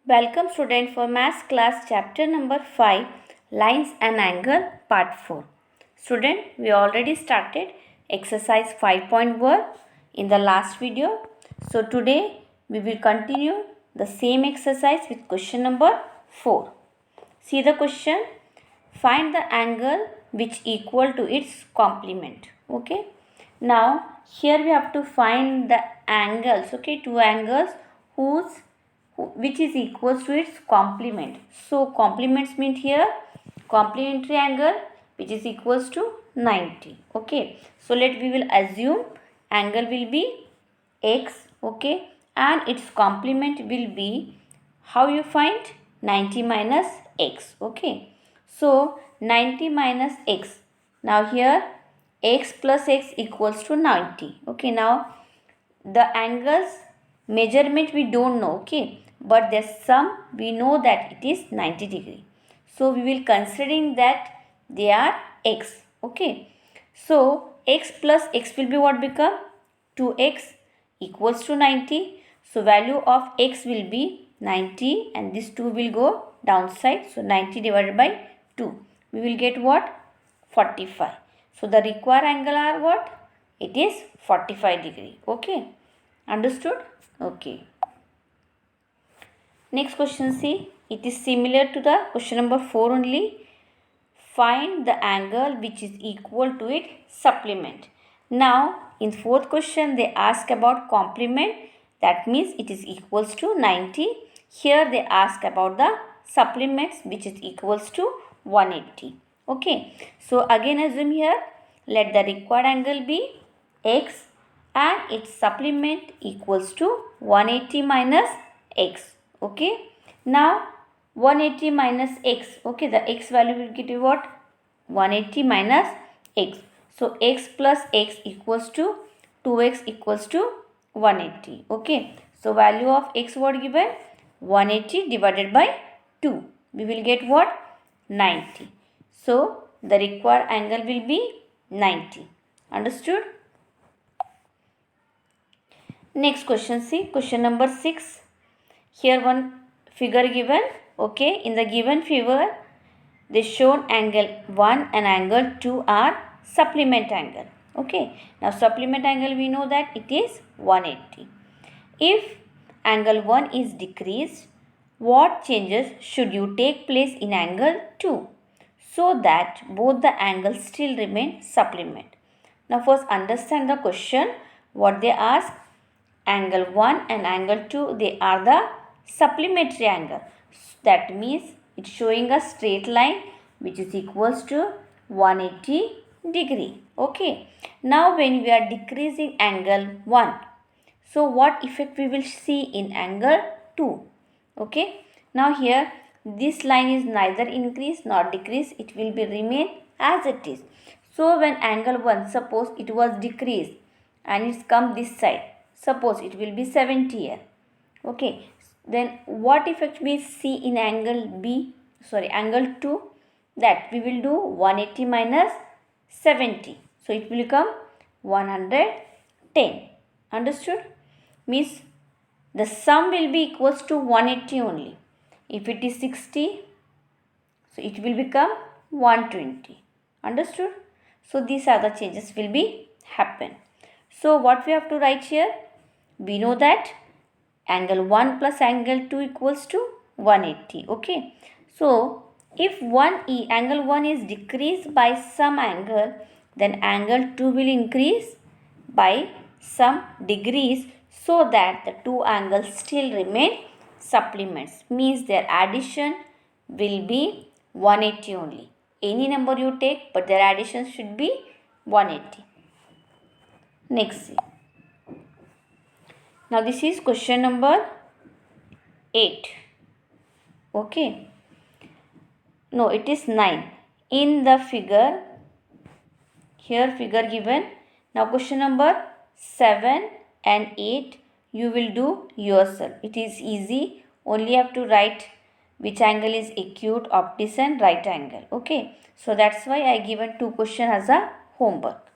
Welcome student for maths class chapter number 5 lines and angle part 4. Student, we already started exercise 5.1 in the last video. So today we will continue the same exercise with question number 4. See the question. Find the angle which equal to its complement. Okay. Now here we have to find the angles. Okay, two angles which is equals to its complement. So complements mean here complementary angle which is equals to 90. Okay. So we will assume angle will be x. Okay. And its complement will be, how you find, 90 minus x. Okay. So 90 minus x. Now here x plus x equals to 90. Okay. Now the angles measurement we don't know. Okay. But the sum we know that it is 90 degree. So we will considering that they are x. Okay. So x plus x will be what become? 2x equals to 90. So value of x will be 90 and this 2 will go downside. So 90 divided by 2. We will get what? 45. So the required angle are what? It is 45 degree. Okay. Understood? Okay. Next question, see. It is similar to the question number 4 only. Find the angle which is equal to its supplement. Now, in fourth question, they ask about complement. That means it is equals to 90. Here they ask about the supplements which is equals to 180. Okay. So, again assume here, let the required angle be x and its supplement equals to 180 minus x. Okay. Now, 180 minus x. Okay, the x value will give you what? 180 minus x. So, x plus x equals to 2x equals to 180. Okay. So, value of x what given? 180 divided by 2. We will get what? 90. So, the required angle will be 90. Understood? Next question, see. Question number 6. Here one figure given. Okay, in the given figure they shown angle 1 and angle 2 are supplement angle. Okay, now supplement angle we know that it is 180. If angle 1 is decreased, what changes should you take place in angle 2 so that both the angles still remain supplement? Now first understand the question. What they ask, angle 1 and angle 2, they are the supplementary angle. That means it's showing a straight line which is equals to 180 degree. Okay. Now when we are decreasing angle 1, so what effect we will see in angle 2? Okay. Now here this line is neither increase nor decrease. It will be remain as it is. So when angle 1, suppose it was decreased and it's come this side. Suppose it will be 70 here. Okay. Then what effect we see in angle B? Sorry, angle 2? That we will do 180 minus 70. So it will become 110. Understood? Means the sum will be equals to 180 only. If it is 60, so it will become 120. Understood? So these are the changes will be happen. So what we have to write here? We know that angle 1 plus angle 2 equals to 180. Okay. So if angle 1 is decreased by some angle, then angle 2 will increase by some degrees so that the two angles still remain supplements. Means their addition will be 180 only. Any number you take, but their addition should be 180. Next, see. Now this is question number 8. Okay. No, it is 9. In the figure, here figure given. Now question number 7 and 8 you will do yourself. It is easy. Only have to write which angle is acute, obtuse and right angle. Okay. So that's why I given 2 questions as a homework.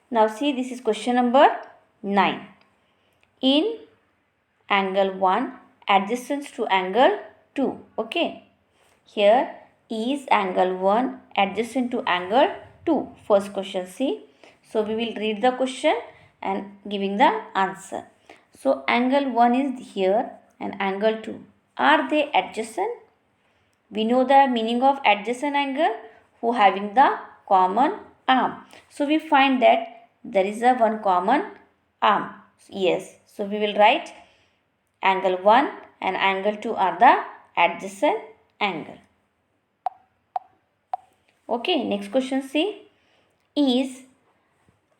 Now see, this is question number 9. In angle 1 adjacent to angle 2. Okay. Here is angle 1 adjacent to angle 2. First question, see. So we will read the question and giving the answer. So angle 1 is here and angle 2. Are they adjacent? We know the meaning of adjacent angle, who having the common arm. So we find that there is a one common arm. Yes. So we will write angle 1 and angle 2 are the adjacent angle. Okay, next question, see. Is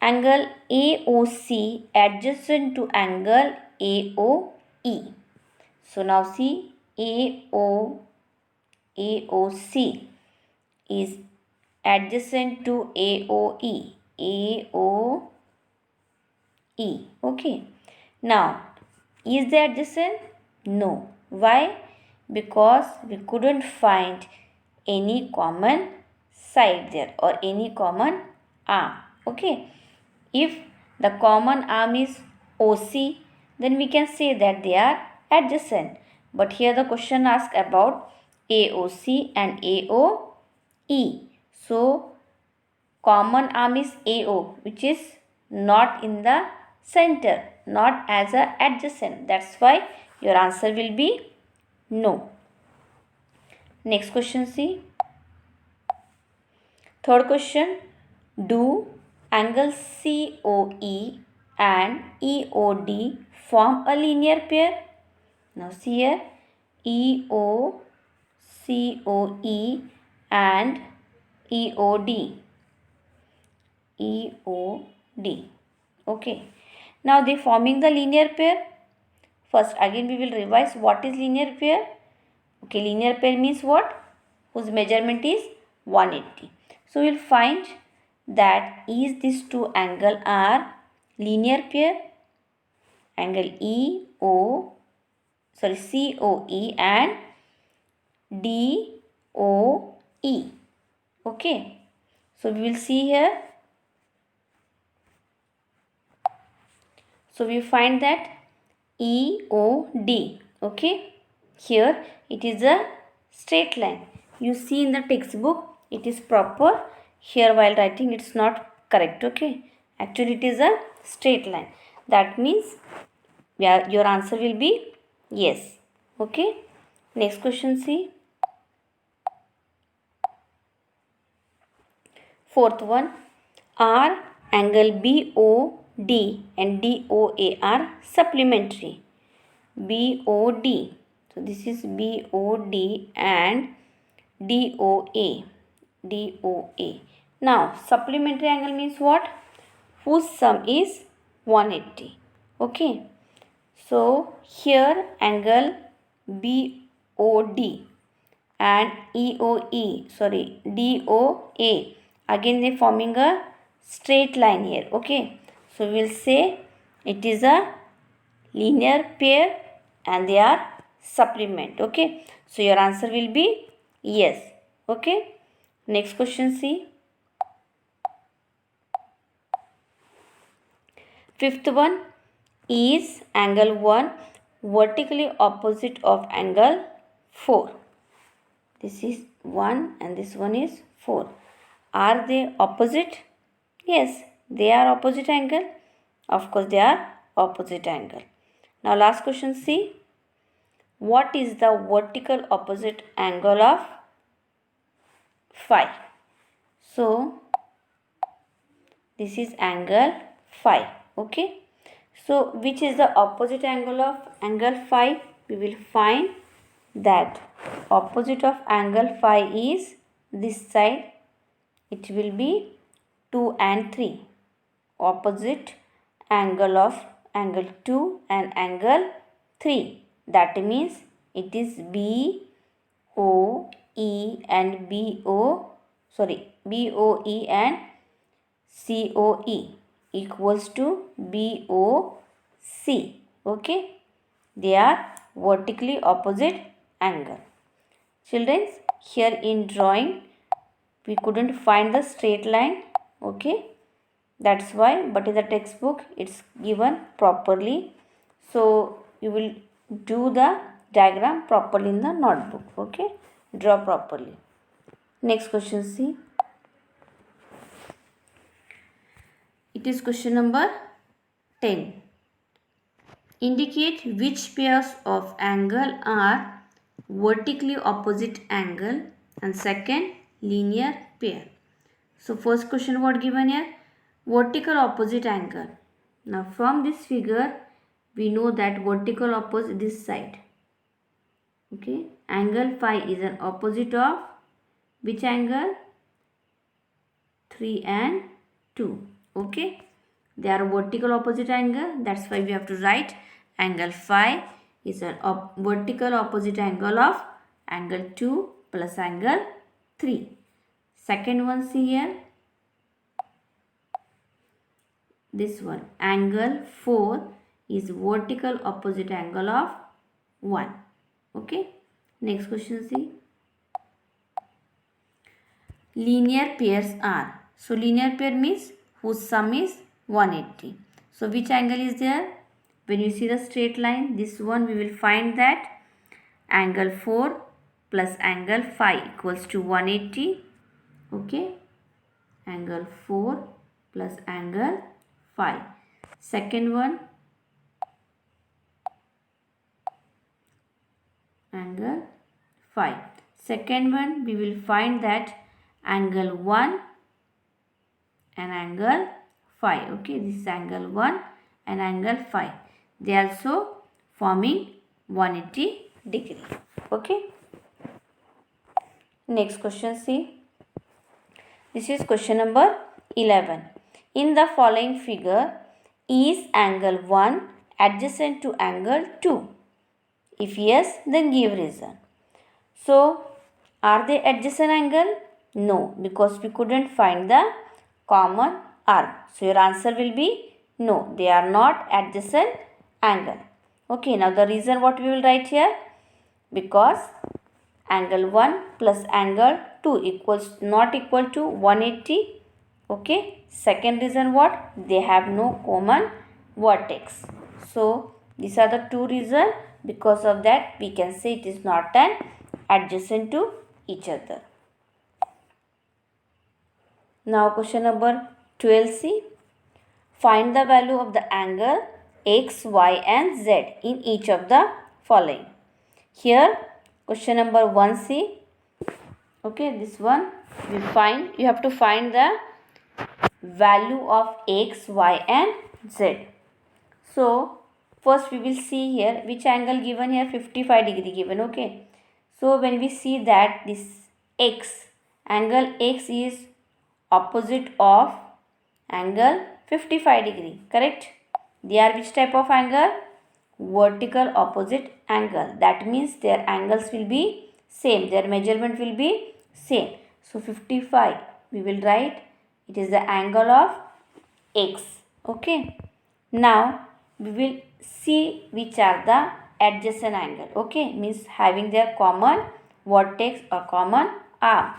angle AOC adjacent to angle AOE? So now see, AOC is adjacent to AOE. AOE. Okay. Now, is they adjacent? No. Why? Because we couldn't find any common side there or any common arm. Okay. If the common arm is OC, then we can say that they are adjacent. But here the question asks about AOC and AOE. So, common arm is AO, which is not in the center, not as a adjacent. That's why your answer will be no. Next question, see. Third question. Do angle COE and EOD form a linear pair? Now see here, EOCOE and EOD. EOD. Okay. Now they forming the linear pair. First again we will revise what is linear pair. Okay, linear pair means what? Whose measurement is 180. So we will find that is these two angle are linear pair. Angle COE and DOE. Okay. So we will see here. So we find that EOD. Okay. Here it is a straight line. You see in the textbook it is proper. Here while writing it's not correct. Okay. Actually it is a straight line. That means your answer will be yes. Okay. Next question, see. Fourth one. Are angle BOD and DOA are supplementary? BOD. So this is BOD and DOA. DOA. Now supplementary angle means what? Whose sum is 180. Okay. So here angle BOD and DOA. Again they forming a straight line here. Okay. So we will say it is a linear pair and they are supplement. Okay. So your answer will be yes. Okay. Next question, see. Fifth one. Is angle 1 vertically opposite of angle 4? This is 1 and this one is 4. Are they opposite? Yes, they are opposite angle. Of course, they are opposite angle. Now, last question, see. What is the vertical opposite angle of phi? So, this is angle phi. Okay. So, which is the opposite angle of angle phi? We will find that opposite of angle phi is this side. It will be 2 and 3. Opposite angle of angle 2 and angle 3. That means it is BOE and BOE and COE equals to BOC. Okay. They are vertically opposite angle. Children, here in drawing we couldn't find the straight line. Okay. That's why, but in the textbook it's given properly. So you will do the diagram properly in the notebook. Okay, draw properly. Next question, see. It is question number 10. Indicate which pairs of angle are vertically opposite angle and second linear pair. So first question what given here? Vertical opposite angle. Now from this figure we know that vertical opposite this side. Okay, angle phi is an opposite of which angle? 3 and 2. Okay, they are vertical opposite angle, that's why we have to write angle phi is a vertical opposite angle of angle 2 plus angle 3. Second one, see here, this one, angle 4 is vertical opposite angle of 1. Okay, next question, see. Linear pairs are, so linear pair means whose sum is 180. So which angle is there? When you see the straight line, this one, we will find that angle 4 plus angle phi equals to 180. Okay, angle 4 plus angle phi. Second one, angle phi. Second one, we will find that angle 1 and angle phi. Okay, this is angle 1 and angle phi. They are also forming 180 degree. Okay. Next question, see. This is question number 11. In the following figure, is angle 1 adjacent to angle 2? If yes, then give reason. So, are they adjacent angle? No, because we couldn't find the common arm. So, your answer will be no, they are not adjacent angle. Okay, now the reason what we will write here? Because angle 1 plus angle 2 equals not equal to 180. Okay, second reason what? They have no common vertex. So, these are the two reasons. Because of that, we can say it is not an adjacent to each other. Now question number 12c. Find the value of the angle x, y and z in each of the following. Here question number 1c. Okay, this one you have to find the value of x, y and z. So first we will see here which angle given here, 55 degree given. Okay, so when we see that this angle x is opposite of angle 55 degree, correct? They are which type of angle? Vertical opposite angle. That means their angles will be same, their measurement will be same. So 55 we will write it is the angle of x. Okay, now we will see which are the adjacent angle. Okay, means having their common vertex or common arm.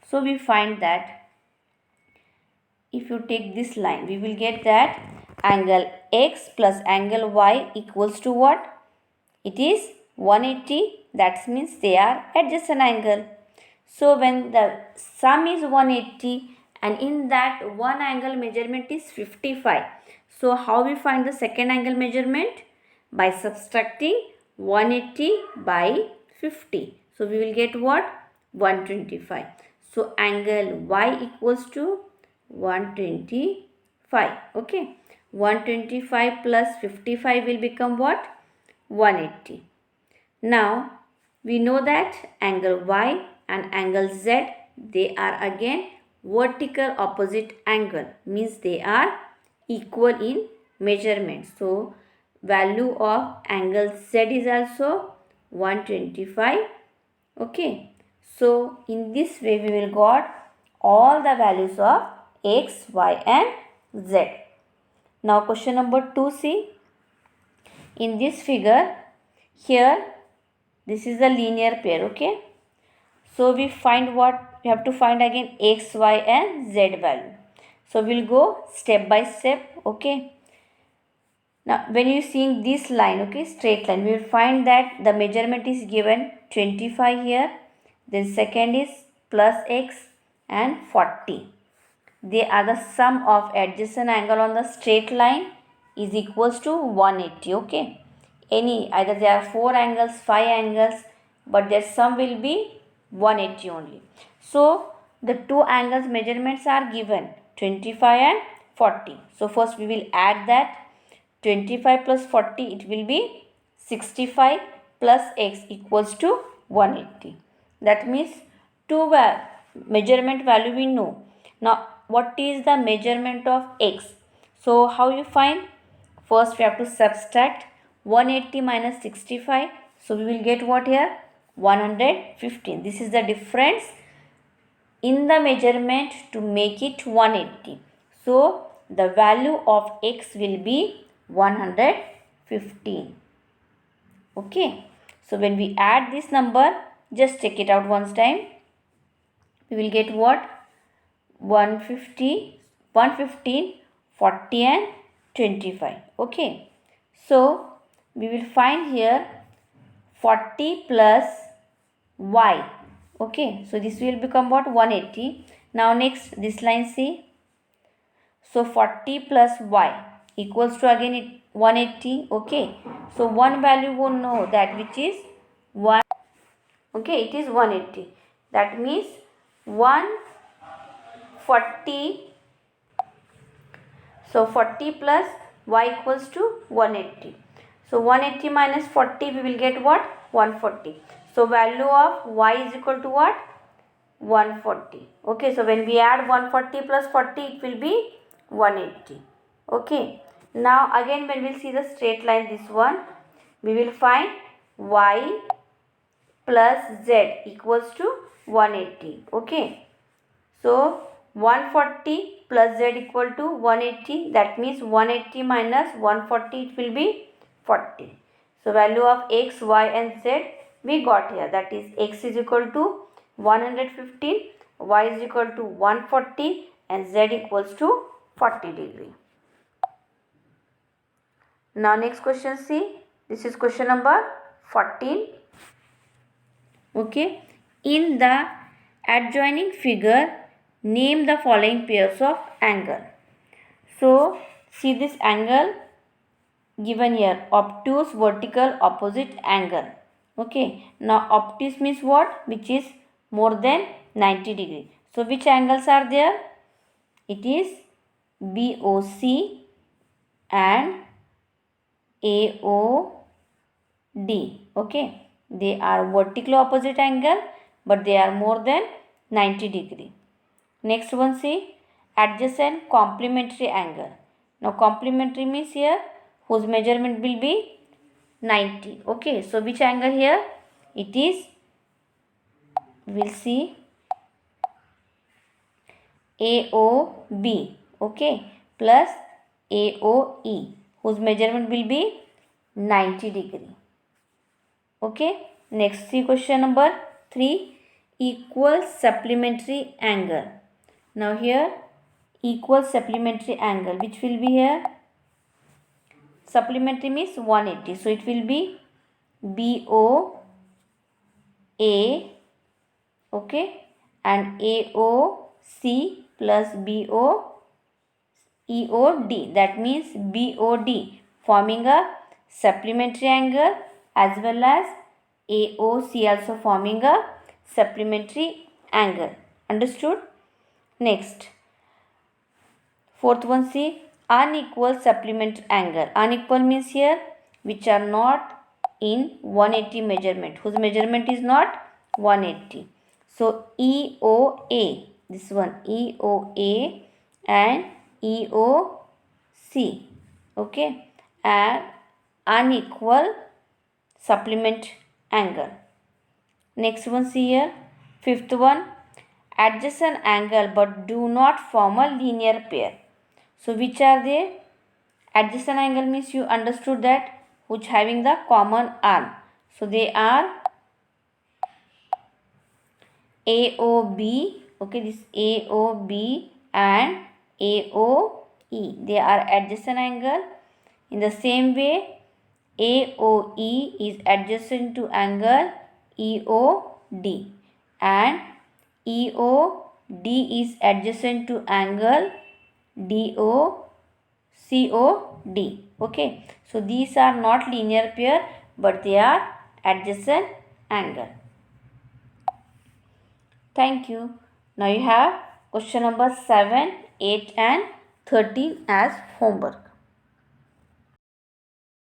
So we find that if you take this line, we will get that angle x plus angle y equals to what? It is 180. That means they are adjacent angle. So when the sum is 180 and in that one angle measurement is 55. So how we find the second angle measurement? By subtracting 180 by 50. So we will get what? 125. So angle y equals to 125. Okay, 125 plus 55 will become what? 180. Now we know that angle y and angle z, they are again vertical opposite angle, means they are equal in measurement. So value of angle z is also 125. Okay, so in this way we will got all the values of x, y and z. Now question number 2c. In this figure, here this is a linear pair. Okay, so we find what? We have to find again x, y and z value. So we'll go step by step. Okay, Now when you seeing this line, okay, straight line, we will find that the measurement is given 25 here, then second is plus x and 40. They are the sum of adjacent angle on the straight line is equals to 180. Okay, any either there are 4 angles, 5 angles, but their sum will be 180 only. So the two angles measurements are given 25 and 40. So first we will add that 25 plus 40, it will be 65 plus x equals to 180. That means two measurement value we know. Now what is the measurement of x? So how you find? First we have to subtract 180 minus 65. So we will get what here? 115. This is the difference in the measurement to make it 180. So the value of x will be 115. Okay. So when we add this number, just check it out once time. We will get what? 150, 115, 40 and 25. Okay. So we will find here 40 plus y. Okay. So this will become what? 180. Now next this line see. So 40 plus y equals to again 180. Okay. So one value won't know that, which is 1. Okay, it is 180. That means 140. So 40 plus y equals to 180. So 180 minus 40, we will get what? 140. So value of y is equal to what? 140. Okay, so when we add 140 plus 40, it will be 180. Okay, now again when we see the straight line, this one, we will find y plus z equals to 180. Okay, so 140 plus z equal to 180. That means 180 minus 140, it will be 40. So value of x, y and z we got here. That is x is equal to 115, y is equal to 140 and z equals to 40 degree. Now next question, see. This is question number 14. Okay. In the adjoining figure, name the following pairs of angle. So see this angle given here, obtuse, vertical, opposite angle. Okay. Now obtuse means what? Which is more than 90 degree. So which angles are there? It is BOC and AOD. Okay. They are vertical opposite angle, but they are more than 90 degree. Next one, see, adjacent complementary angle. Now complementary means here whose measurement will be 90. Okay, so which angle here? It is, we'll see, AOB. Okay, plus AOE, whose measurement will be 90 degree. Okay, next see question number 3, equal supplementary angle. Now here equal supplementary angle, which will be here, supplementary means 180, so it will be BOA, okay, and AOC plus EOD, that means BOD forming a supplementary angle as well as AOC also forming a supplementary angle. Understood? Next, fourth one, see, unequal supplementary angle. Unequal means here which are not in 180 measurement, whose measurement is not 180. So EOA, this one, EOA and EOC. Okay, and unequal supplement angle. Next one, see here, fifth one, adjacent angle but do not form a linear pair. So which are they? Adjacent angle means you understood that which having the common arm. So they are AOB, okay, this AOB and AOE. They are adjacent angle In the same way, AOE is adjacent to angle EOD and EOD is adjacent to angle DOCOD. Okay, so these are not linear pair but they are adjacent angle. Thank you. Now you have question number 7, 8 and 13 as homework.